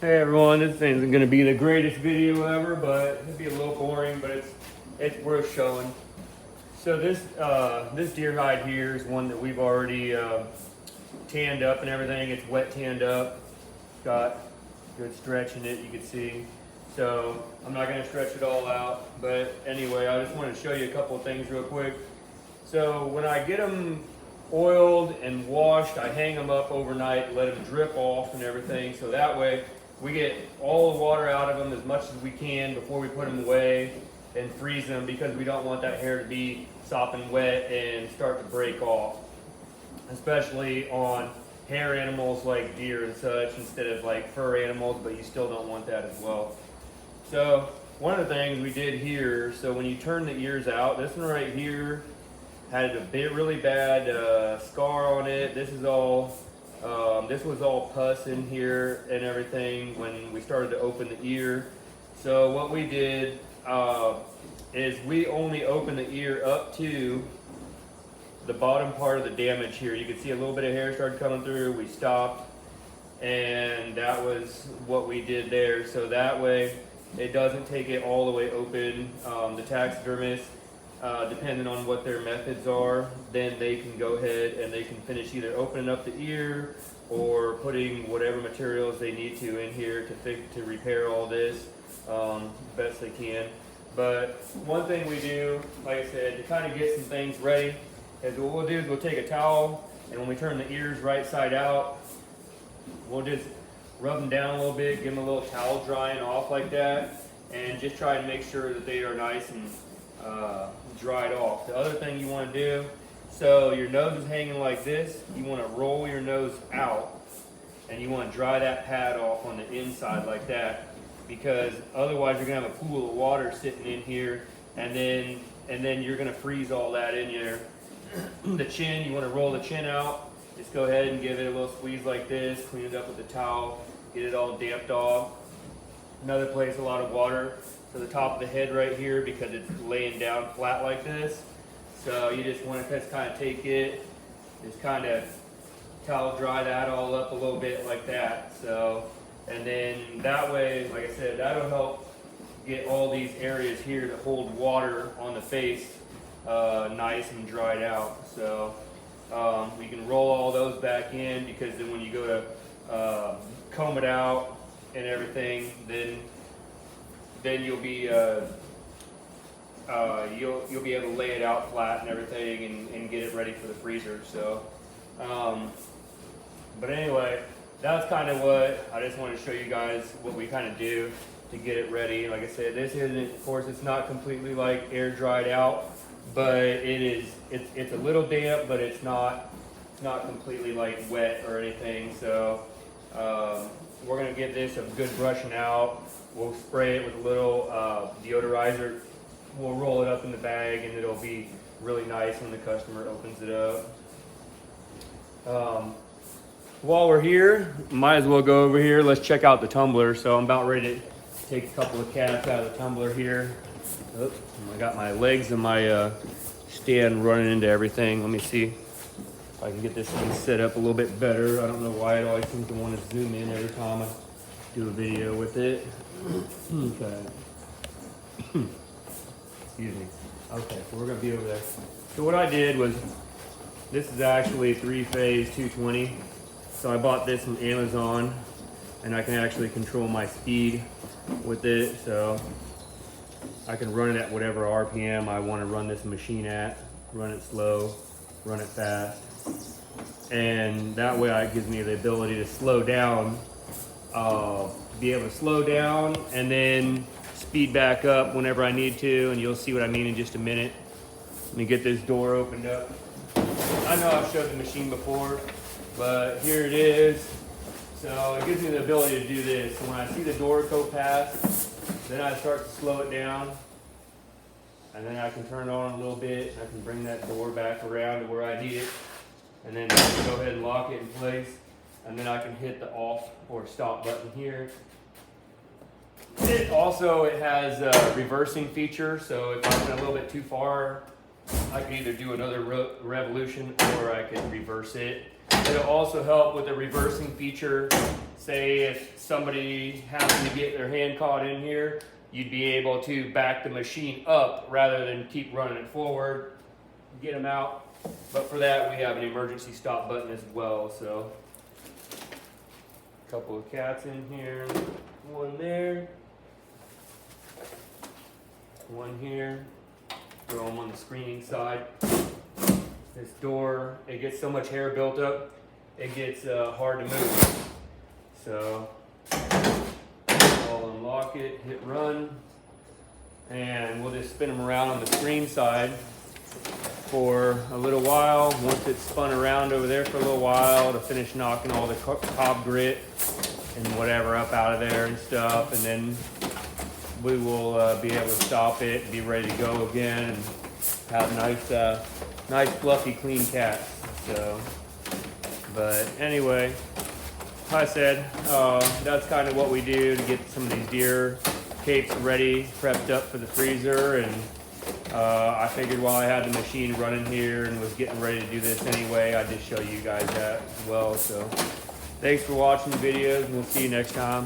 Hey everyone, this isn't gonna be the greatest video ever, but it'll be a little boring, but it's worth showing. So this deer hide here is one that we've already tanned up and everything. It's wet tanned up. Got good stretch in it, you can see. So I'm not gonna stretch it all out, but anyway, I just wanted to show you a couple of things real quick. So when I get them oiled and washed, I hang them up overnight, let them drip off and everything, so that way we get all the water out of them as much as we can before we put them away and freeze them, because we don't want that hair to be sopping wet and start to break off, especially on hair animals like deer and such instead of like fur animals, but you still don't want that as well. So one of the things we did here, so when you turn the ears out, this one right here had a really bad scar on it. This is all this was all pus in here and everything when we started to open the ear. So what we did is we only opened the ear up to the bottom part of the damage here. You can see a little bit of hair started coming through. We stopped, and that was what we did there. So that way it doesn't take it all the way open. The taxidermist, depending on what their methods are, then they can go ahead and they can finish either opening up the ear or putting whatever materials they need to in here to repair all this best they can. But one thing we do, like I said, to kind of get some things ready, is what we'll do is we'll take a towel, and when we turn the ears right side out, we'll just rub them down a little bit, give them a little towel drying off like that, and just try and make sure that they are nice and dried off. The other thing you want to do, so your nose is hanging like this, you want to roll your nose out, and you want to dry that pad off on the inside like that, because otherwise you're going to have a pool of water sitting in here, and then you're going to freeze all that in there. The chin, you want to roll the chin out, just go ahead and give it a little squeeze like this, clean it up with the towel, get it all damped off. Another place, a lot of water to the top of the head right here because it's laying down flat like this. So you just want to just kind of take it, just kind of towel dry that all up a little bit like that. So, and then that way, like I said, that'll help get all these areas here to hold water on the face nice and dried out. So we can roll all those back in, because then when you go to comb it out and everything, then you'll be you'll be able to lay it out flat and everything and get it ready for the freezer. So but anyway, that's kind of what I just wanted to show you guys, what we kind of do to get it ready. Like I said, this isn't, of course, it's not completely like air dried out, but it's a little damp, but it's not completely like wet or anything. So we're gonna give this a good brushing out. We'll spray it with a little deodorizer. We'll roll it up in the bag, and it'll be really nice when the customer opens it up. While we're here, might as well go over here. Let's check out the tumbler. So I'm about ready to take a couple of cats out of the tumbler here. Oops, I got my legs and my stand running into everything. Let me see if I can get this thing set up a little bit better. I don't know why it always seems to want to zoom in every time I do a video with it. Okay. Excuse me. Okay, so we're gonna be over there. So what I did was, this is actually 3-phase 220. So I bought this from Amazon, and I can actually control my speed with it. So I can run it at whatever RPM I want to run this machine at. Run it slow, run it fast. And that way it gives me the ability to slow down, be able to slow down and then speed back up whenever I need to, and you'll see what I mean in just a minute. Let me get this door opened up. I know I've showed the machine before, but here it is. So it gives me the ability to do this. So when I see the door go past, then I start to slow it down, and then I can turn it on a little bit, and I can bring that door back around to where I need it, and then I can go ahead and lock it in place, and then I can hit the off or stop button here. It has a reversing feature, so if I went a little bit too far, I can either do another revolution or I can reverse it. It'll also help with the reversing feature. Say if somebody happened to get their hand caught in here, you'd be able to back the machine up rather than keep running it forward, get them out. But for that, we have an emergency stop button as well. So, a couple of cats in here, one there, one here. Throw them on the screening side. This door, it gets so much hair built up, it gets hard to move. So, I'll unlock it, hit run, and we'll just spin them around on the screen side for a little while. Once it's spun around over there for a little while to finish knocking all the cob grit and whatever up out of there and stuff, and then we will be able to stop it and be ready to go again and have nice fluffy clean cats. So, but anyway, like I said, that's kind of what we do to get some of these deer capes ready, prepped up for the freezer. And I figured while I had the machine running here and was getting ready to do this anyway, I'd just show you guys that as well. So thanks for watching the videos, and we'll see you next time.